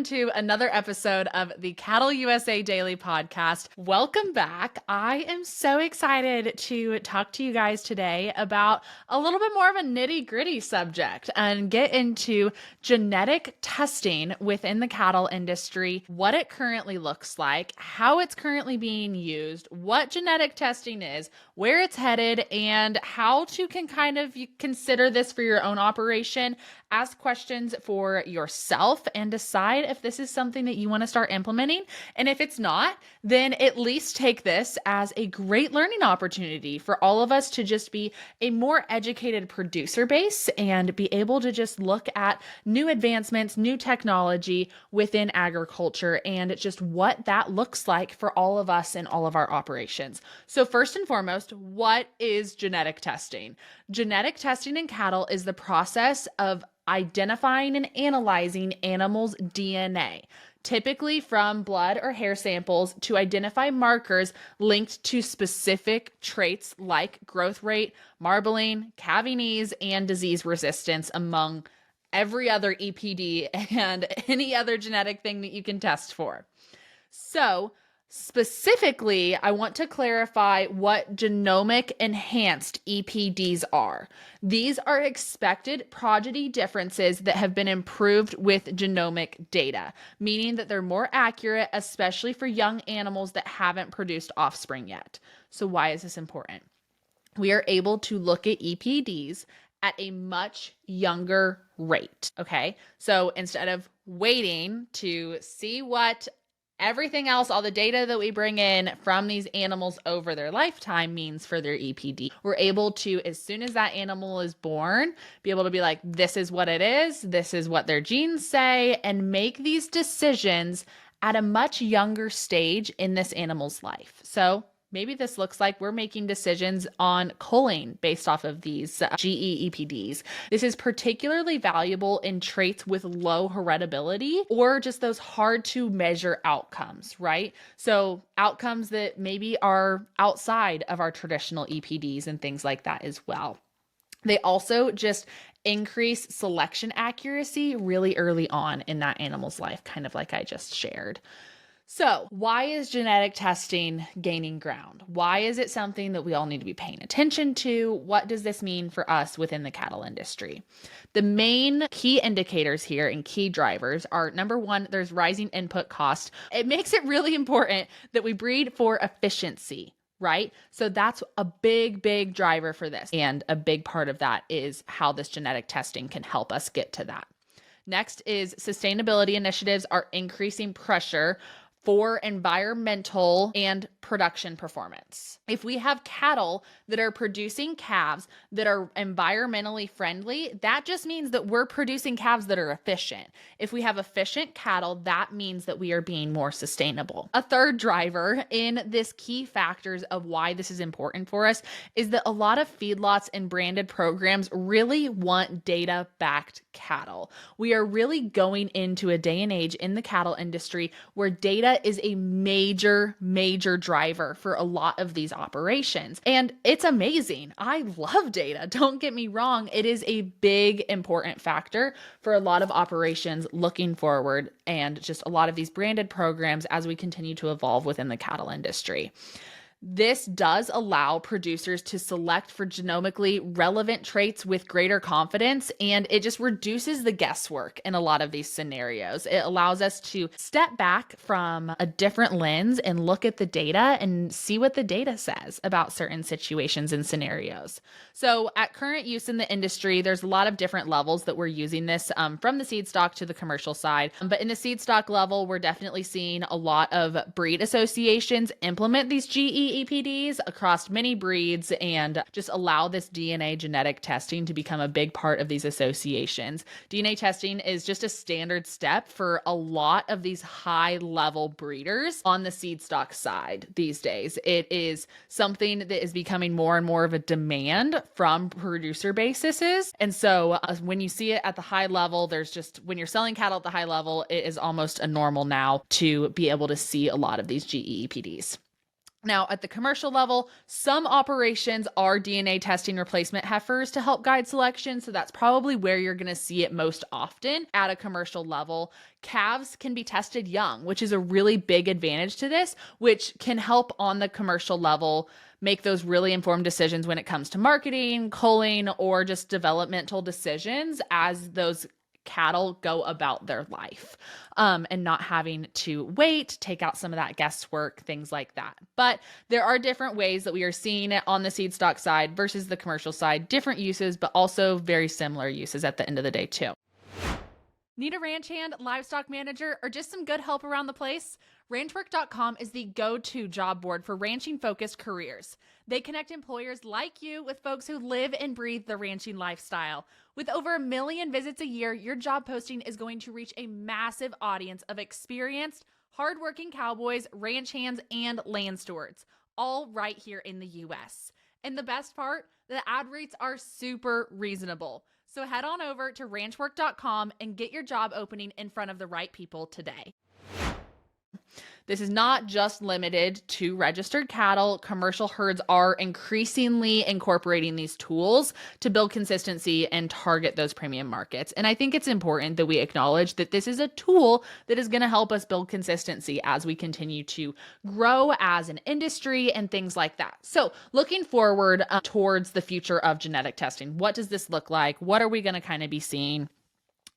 To another episode of the Cattle USA Daily Podcast. Welcome back. I am so excited to talk to you guys today about a little bit more of a nitty-gritty subject and get into genetic testing within the cattle industry, what it currently looks like, how it's currently being used, what genetic testing is, where it's headed, and how to consider this for your own operation. Ask questions for yourself and decide if this is something that you want to start implementing. And if it's not, then at least take this as a great learning opportunity for all of us to just be a more educated producer base and be able to just look at new advancements, new technology within agriculture, and just what that looks like for all of us in all of our operations. So first and foremost, what is genetic testing? Genetic testing in cattle is the process of identifying and analyzing animals' DNA, typically from blood or hair samples, to identify markers linked to specific traits like growth rate, marbling, calving ease, and disease resistance, among every other EPD and any other genetic thing that you can test for. So, specifically, I want to clarify what genomic enhanced EPDs are. These are expected progeny differences that have been improved with genomic data, meaning that they're more accurate, especially for young animals that haven't produced offspring yet. So why is this important? We are able to look at EPDs at a much younger rate, okay? So instead of waiting to see what everything else, all the data that we bring in from these animals over their lifetime means for their EPD, we're able to, as soon as that animal is born, be able to be like, this is what it is, this is what their genes say, and make these decisions at a much younger stage in this animal's life. So maybe this looks like we're making decisions on culling based off of these GE EPDs. This is particularly valuable in traits with low heritability or just those hard to measure outcomes, right? So outcomes that maybe are outside of our traditional EPDs and things like that as well. They also just increase selection accuracy really early on in that animal's life, kind of like I just shared. So why is genetic testing gaining ground? Why is it something that we all need to be paying attention to? What does this mean for us within the cattle industry? The main key indicators here and key drivers are, number one, there's rising input cost. It makes it really important that we breed for efficiency, right? So that's a big driver for this. And a big part of that is how this genetic testing can help us get to that. Next is sustainability initiatives are increasing pressure for environmental and production performance. If we have cattle that are producing calves that are environmentally friendly, that just means that we're producing calves that are efficient. If we have efficient cattle, that means that we are being more sustainable. A third driver in this key factors of why this is important for us is that a lot of feedlots and branded programs really want data-backed cattle. We are really going into a day and age in the cattle industry where data is a major driver for a lot of these operations. And it's amazing. I love data. Don't get me wrong. It is a big, important factor for a lot of operations looking forward and just a lot of these branded programs as we continue to evolve within the cattle industry. This does allow producers to select for genomically relevant traits with greater confidence, and it just reduces the guesswork in a lot of these scenarios. It allows us to step back from a different lens and look at the data and see what the data says about certain situations and scenarios. So at current use in the industry, there's a lot of different levels that we're using this from the seed stock to the commercial side. But in the seed stock level, we're definitely seeing a lot of breed associations implement these GE EPDs across many breeds and just allow this DNA genetic testing to become a big part of these associations. DNA testing is just a standard step for a lot of these high-level breeders on the seed stock side these days. It is something that is becoming more and more of a demand from producer bases. And so when you see it at the high level, when you're selling cattle at the high level, it is almost a normal now to be able to see a lot of these GE EPDs. Now, at the commercial level, some operations are DNA testing replacement heifers to help guide selection. So that's probably where you're going to see it most often at a commercial level. Calves can be tested young, which is a really big advantage to this, which can help on the commercial level make those really informed decisions when it comes to marketing, culling, or just developmental decisions as those cattle go about their life, and not having to wait, take out some of that guesswork, things like that. But there are different ways that we are seeing it on the seed stock side versus the commercial side, different uses, but also very similar uses at the end of the day too. Need a ranch hand, livestock manager, or just some good help around the place? Ranchwork.com is the go-to job board for ranching-focused careers. They connect employers like you with folks who live and breathe the ranching lifestyle. With over 1 million visits a year, your job posting is going to reach a massive audience of experienced, hardworking cowboys, ranch hands, and land stewards, all right here in the U.S. And the best part, the ad rates are super reasonable. So head on over to ranchwork.com and get your job opening in front of the right people today. This is not just limited to registered cattle. Commercial herds are increasingly incorporating these tools to build consistency and target those premium markets. And I think it's important that we acknowledge that this is a tool that is going to help us build consistency as we continue to grow as an industry and things like that. So looking forward towards the future of genetic testing, what does this look like? What are we going to kind of be seeing?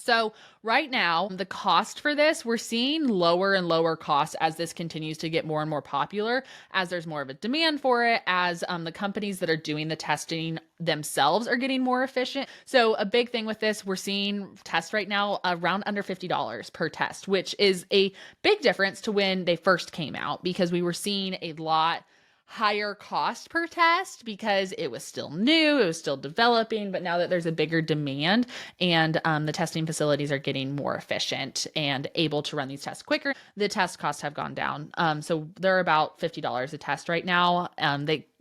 So right now, the cost for this, we're seeing lower and lower costs as this continues to get more and more popular, as there's more of a demand for it, as the companies that are doing the testing themselves are getting more efficient. So a big thing with this, we're seeing tests right now around under $50 per test, which is a big difference to when they first came out, because we were seeing a lot higher cost per test because it was still new, it was still developing, but now that there's a bigger demand and the testing facilities are getting more efficient and able to run these tests quicker, the test costs have gone down. So they're about $50 a test right now.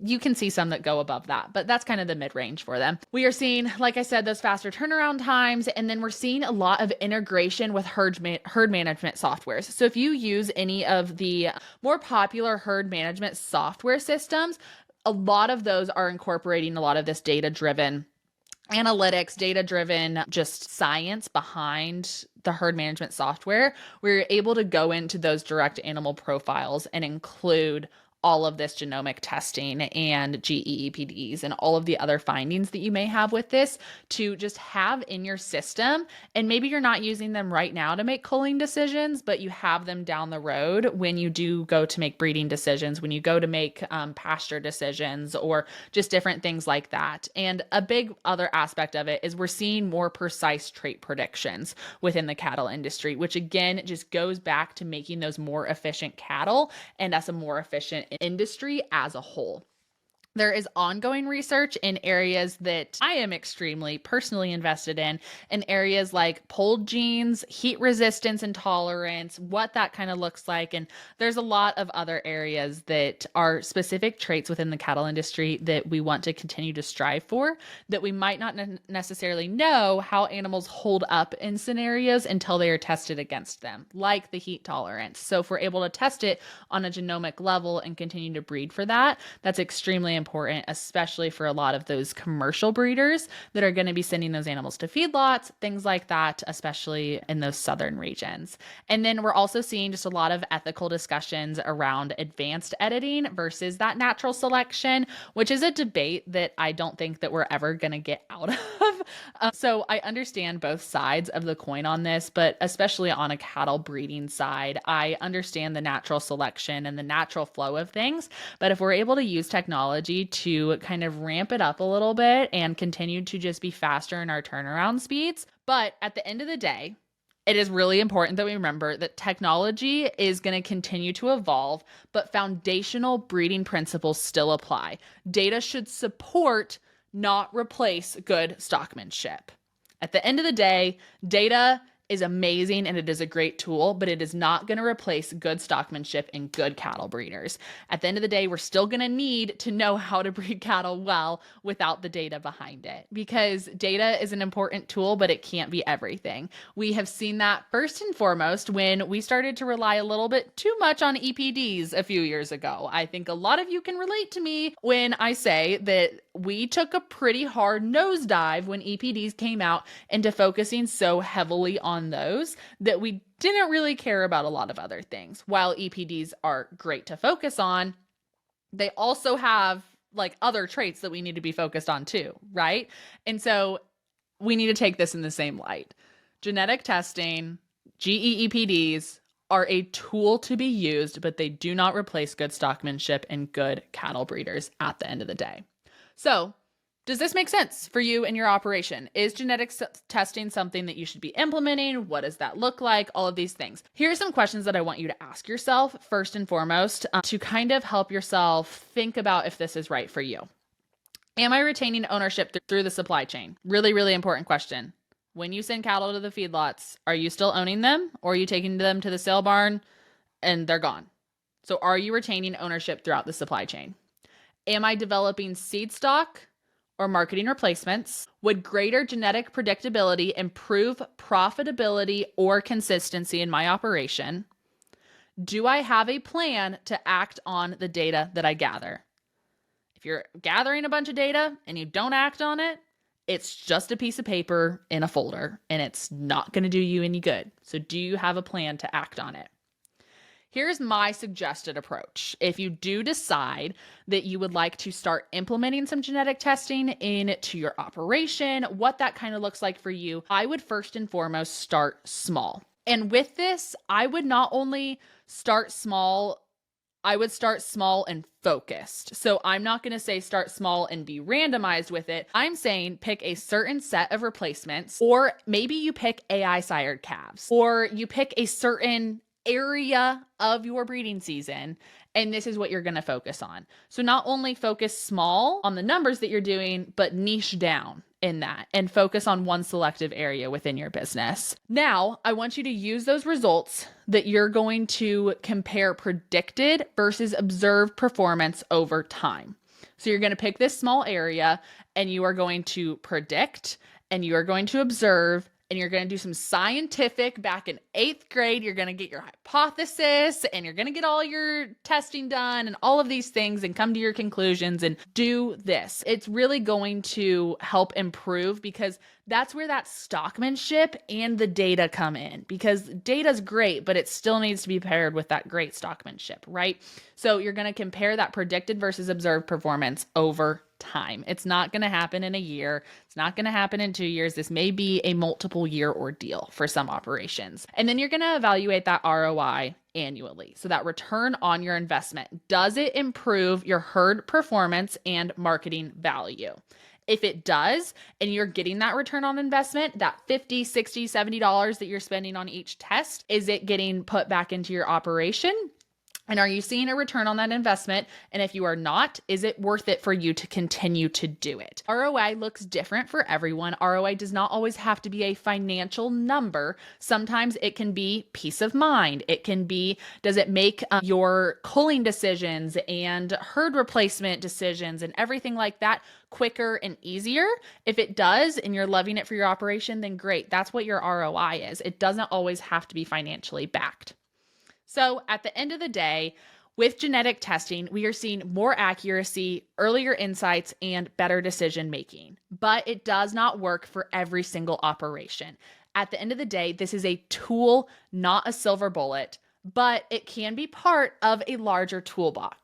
You can see some that go above that, but that's kind of the mid-range for them. We are seeing, like I said, those faster turnaround times, and then we're seeing a lot of integration with herd management softwares. So if you use any of the more popular herd management software systems, a lot of those are incorporating a lot of this data-driven analytics, data-driven just science behind the herd management software. We're able to go into those direct animal profiles and include all of this genomic testing and GEEPDs and all of the other findings that you may have with this to just have in your system. And maybe you're not using them right now to make culling decisions, but you have them down the road when you do go to make breeding decisions, when you go to make pasture decisions, or just different things like that. And a big other aspect of it is we're seeing more precise trait predictions within the cattle industry, which again just goes back to making those more efficient cattle and that's a more efficient industry as a whole. There is ongoing research in areas that I am extremely personally invested in areas like polled genes, heat resistance and tolerance, what that kind of looks like. And there's a lot of other areas that are specific traits within the cattle industry that we want to continue to strive for, that we might not necessarily know how animals hold up in scenarios until they are tested against them, like the heat tolerance. So if we're able to test it on a genomic level and continue to breed for that, that's extremely important, especially for a lot of those commercial breeders that are going to be sending those animals to feedlots, things like that, especially in those southern regions. And then we're also seeing just a lot of ethical discussions around advanced editing versus that natural selection, which is a debate that I don't think that we're ever going to get out of. So I understand both sides of the coin on this, but especially on a cattle breeding side, I understand the natural selection and the natural flow of things. But if we're able to use technology to kind of ramp it up a little bit and continue to just be faster in our turnaround speeds. But at the end of the day, it is really important that we remember that technology is going to continue to evolve, but foundational breeding principles still apply. Data should support, not replace good stockmanship. At the end of the day, data is amazing and it is a great tool, but it is not going to replace good stockmanship and good cattle breeders. At the end of the day, we're still going to need to know how to breed cattle well without the data behind it, because data is an important tool, but it can't be everything. We have seen that first and foremost when we started to rely a little bit too much on EPDs a few years ago. I think a lot of you can relate to me when I say that we took a pretty hard nosedive when EPDs came out into focusing so heavily on those that we didn't really care about a lot of other things. While EPDs are great to focus on, they also have like other traits that we need to be focused on too, right? And so we need to take this in the same light. Genetic testing, GEEPDs are a tool to be used, but they do not replace good stockmanship and good cattle breeders at the end of the day. So, does this make sense for you and your operation? Is genetic testing something that you should be implementing? What does that look like? All of these things. Here are some questions that I want you to ask yourself first and foremost to kind of help yourself think about if this is right for you. Am I retaining ownership through the supply chain? Really, really important question. When you send cattle to the feedlots, are you still owning them, or are you taking them to the sale barn and they're gone? So are you retaining ownership throughout the supply chain? Am I developing seed stock or marketing replacements? Would greater genetic predictability improve profitability or consistency in my operation? Do I have a plan to act on the data that I gather? If you're gathering a bunch of data and you don't act on it, it's just a piece of paper in a folder and it's not going to do you any good. So do you have a plan to act on it? Here's my suggested approach. If you do decide that you would like to start implementing some genetic testing into your operation, what that kind of looks like for you, I would first and foremost start small. And with this, I would not only start small, I would start small and focused. So I'm not going to say start small and be randomized with it. I'm saying pick a certain set of replacements, or maybe you pick AI sired calves, or you pick a certain area of your breeding season, and this is what you're going to focus on. So not only focus small on the numbers that you're doing, but niche down in that and focus on one selective area within your business. Now, I want you to use those results that you're going to compare predicted versus observed performance over time. So you're going to pick this small area and you are going to predict and you are going to observe, and you're going to do some scientific back in 8th grade. You're going to get your hypothesis and you're going to get all your testing done and all of these things and come to your conclusions and do this. It's really going to help improve, because that's where that stockmanship and the data come in, because data is great, but it still needs to be paired with that great stockmanship, right? So you're going to compare that predicted versus observed performance over time. It's not going to happen in a year. It's not going to happen in 2 years. This may be a multiple year ordeal for some operations. And then you're going to evaluate that ROI annually. So that return on your investment, does it improve your herd performance and marketing value? If it does, and you're getting that return on investment, that $50, $60, $70 that you're spending on each test, is it getting put back into your operation? And are you seeing a return on that investment? And if you are not, is it worth it for you to continue to do it? ROI looks different for everyone. ROI does not always have to be a financial number. Sometimes it can be peace of mind. It can be, does it make your culling decisions and herd replacement decisions and everything like that quicker and easier? If it does, and you're loving it for your operation, then great. That's what your ROI is. It doesn't always have to be financially backed. So at the end of the day, with genetic testing, we are seeing more accuracy, earlier insights, and better decision making. But it does not work for every single operation. At the end of the day, this is a tool, not a silver bullet, but it can be part of a larger toolbox.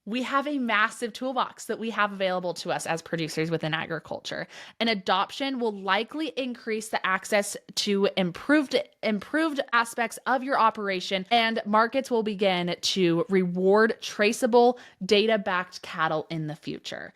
We have a massive toolbox that we have available to us as producers within agriculture. And adoption will likely increase the access to improved aspects of your operation, and markets will begin to reward traceable, data-backed cattle in the future.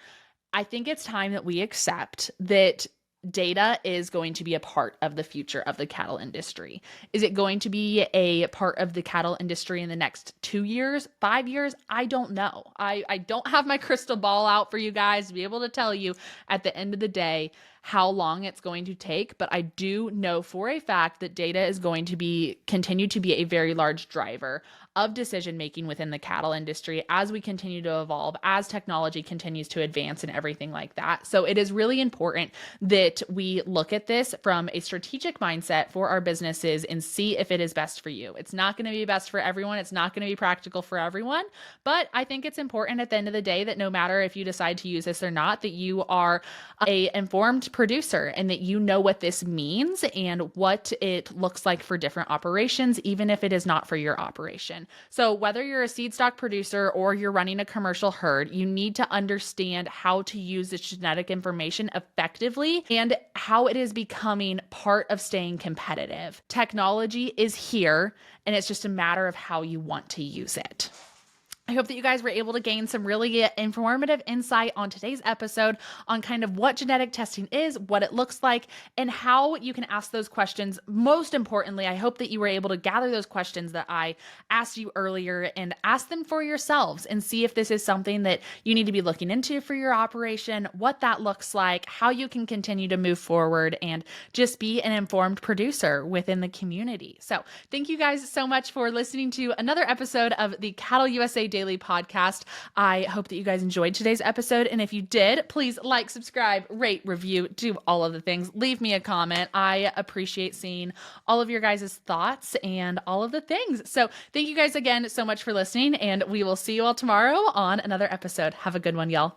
I think it's time that we accept that data is going to be a part of the future of the cattle industry. Is it going to be a part of the cattle industry in the next 2 years, 5 years? I don't know. I don't have my crystal ball out for you guys to be able to tell you at the end of the day how long it's going to take, but I do know for a fact that data is going to continue to be a very large driver of decision making within the cattle industry as we continue to evolve, as technology continues to advance and everything like that. So it is really important that we look at this from a strategic mindset for our businesses and see if it is best for you. It's not going to be best for everyone. It's not going to be practical for everyone, but I think it's important at the end of the day that no matter if you decide to use this or not, that you are a informed producer and that you know what this means and what it looks like for different operations, even if it is not for your operation. So whether you're a seed stock producer or you're running a commercial herd, you need to understand how to use this genetic information effectively and how it is becoming part of staying competitive. Technology is here, and it's just a matter of how you want to use it. I hope that you guys were able to gain some really informative insight on today's episode on kind of what genetic testing is, what it looks like, and how you can ask those questions. Most importantly, I hope that you were able to gather those questions that I asked you earlier and ask them for yourselves and see if this is something that you need to be looking into for your operation, what that looks like, how you can continue to move forward and just be an informed producer within the community. So thank you guys so much for listening to another episode of the Cattle USA Daily Podcast. I hope that you guys enjoyed today's episode. And if you did, please like, subscribe, rate, review, do all of the things. Leave me a comment. I appreciate seeing all of your guys' thoughts and all of the things. So thank you guys again so much for listening, and we will see you all tomorrow on another episode. Have a good one, y'all.